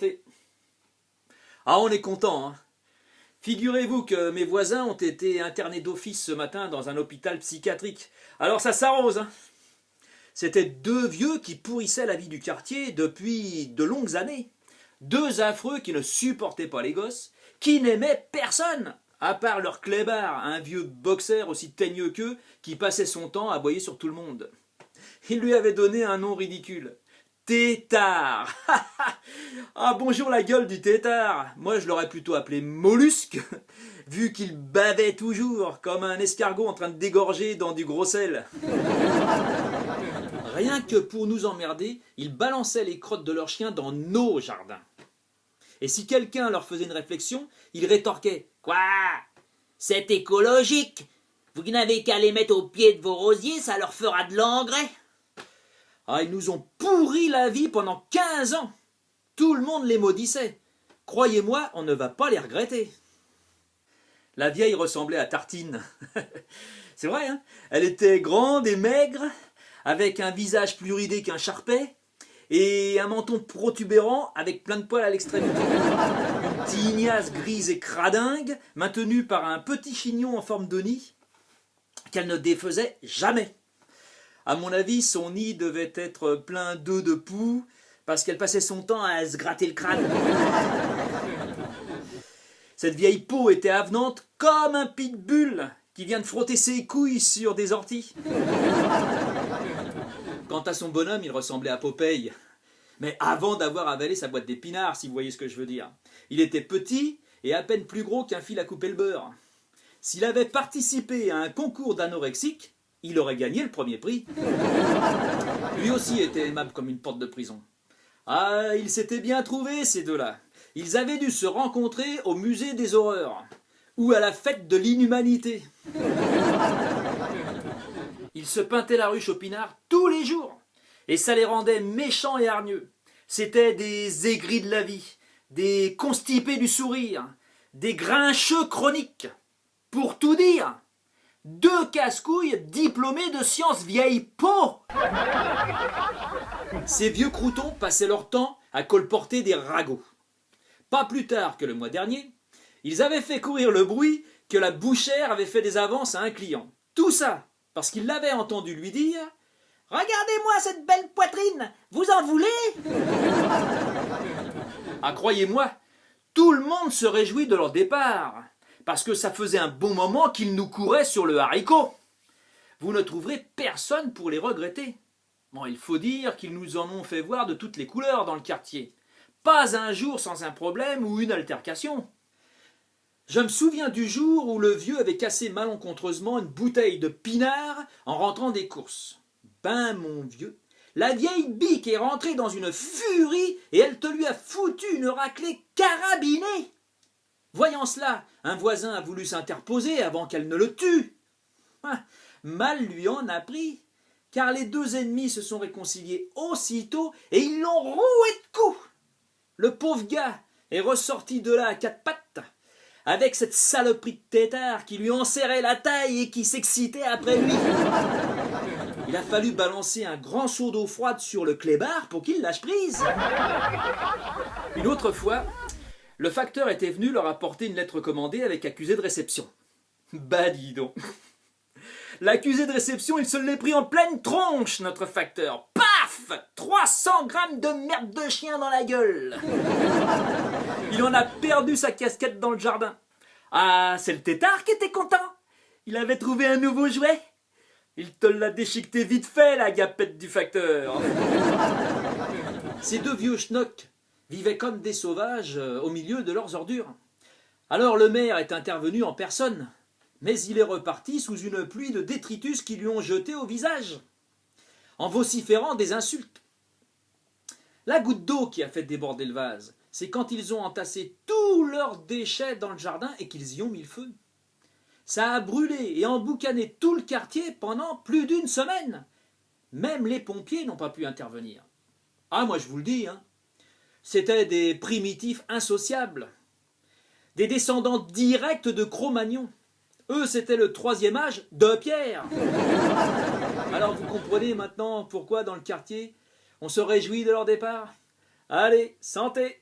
santé. Ah, on est content, hein. Figurez-vous que mes voisins ont été internés d'office ce matin dans un hôpital psychiatrique. Alors ça s'arrose, hein. C'étaient deux vieux qui pourrissaient la vie du quartier depuis de longues années. Deux affreux qui ne supportaient pas les gosses, qui n'aimaient personne, à part leur clébard, un vieux boxeur aussi teigneux qu'eux, qui passait son temps à aboyer sur tout le monde. Il lui avait donné un nom ridicule. Tétard. Ah, bonjour la gueule du tétard. Moi je l'aurais plutôt appelé mollusque, vu qu'il bavait toujours, comme un escargot en train de dégorger dans du gros sel. Rien que pour nous emmerder, ils balançaient les crottes de leurs chiens dans nos jardins. Et si quelqu'un leur faisait une réflexion, ils rétorquaient « Quoi ? C'est écologique. Vous n'avez qu'à les mettre au pied de vos rosiers, ça leur fera de l'engrais. » Ah, ils nous ont pourri la vie pendant 15 ans. Tout le monde les maudissait. Croyez-moi, on ne va pas les regretter. La vieille ressemblait à Tartine. C'est vrai, hein ? Elle était grande et maigre, avec un visage plus ridé qu'un charpet, et un menton protubérant avec plein de poils à l'extrémité. Une tignasse grise et cradingue, maintenue par un petit chignon en forme de nid, qu'elle ne défaisait jamais. À mon avis, son nid devait être plein d'œufs de poux, parce qu'elle passait son temps à se gratter le crâne. Cette vieille peau était avenante comme un pitbull qui vient de frotter ses couilles sur des orties. Quant à son bonhomme, il ressemblait à Popeye. Mais avant d'avoir avalé sa boîte d'épinards, si vous voyez ce que je veux dire. Il était petit et à peine plus gros qu'un fil à couper le beurre. S'il avait participé à un concours d'anorexique, il aurait gagné le premier prix. Lui aussi était aimable comme une porte de prison. Ah, ils s'étaient bien trouvés, ces deux-là. Ils avaient dû se rencontrer au musée des horreurs, ou à la fête de l'inhumanité. Ils se pintaient la rue Chopinard tous les jours, et ça les rendait méchants et hargneux. C'étaient des aigris de la vie, des constipés du sourire, des grincheux chroniques. Pour tout dire, deux casse-couilles diplômés de sciences vieilles peaux. Ces vieux croutons passaient leur temps à colporter des ragots. Pas plus tard que le mois dernier, ils avaient fait courir le bruit que la bouchère avait fait des avances à un client. Tout ça parce qu'il l'avait entendu lui dire « Regardez-moi cette belle poitrine, vous en voulez ?» Ah, croyez-moi, tout le monde se réjouit de leur départ, parce que ça faisait un bon moment qu'ils nous couraient sur le haricot. Vous ne trouverez personne pour les regretter. Bon, il faut dire qu'ils nous en ont fait voir de toutes les couleurs dans le quartier. Pas un jour sans un problème ou une altercation. Je me souviens du jour où le vieux avait cassé malencontreusement une bouteille de pinard en rentrant des courses. Ben mon vieux, la vieille bique est rentrée dans une furie et elle te lui a foutu une raclée carabinée. Voyant cela, un voisin a voulu s'interposer avant qu'elle ne le tue. Mal lui en a pris, car les deux ennemis se sont réconciliés aussitôt et ils l'ont roué de coups. Le pauvre gars est ressorti de là à quatre pattes, avec cette saloperie de tétard qui lui enserrait la taille et qui s'excitait après lui. Il a fallu balancer un grand seau d'eau froide sur le clébard pour qu'il lâche prise. Une autre fois, le facteur était venu leur apporter une lettre commandée avec accusé de réception. Bah dis donc. L'accusé de réception, il se l'est pris en pleine tronche, notre facteur. Paf ! 300 grammes de merde de chien dans la gueule. Il en a perdu sa casquette dans le jardin. Ah, c'est le tétard qui était content. Il avait trouvé un nouveau jouet. Il te l'a déchiqueté vite fait, la gapette du facteur. Ces deux vieux schnocks vivaient comme des sauvages au milieu de leurs ordures. Alors le maire est intervenu en personne, mais il est reparti sous une pluie de détritus qui lui ont jeté au visage, en vociférant des insultes. La goutte d'eau qui a fait déborder le vase, c'est quand ils ont entassé tous leurs déchets dans le jardin et qu'ils y ont mis le feu. Ça a brûlé et emboucané tout le quartier pendant plus d'une semaine. Même les pompiers n'ont pas pu intervenir. Ah, moi je vous le dis, hein, c'était des primitifs insociables, des descendants directs de Cro-Magnon. Eux, c'était le troisième âge de Pierre. Alors vous comprenez maintenant pourquoi dans le quartier, on se réjouit de leur départ ? Allez, santé!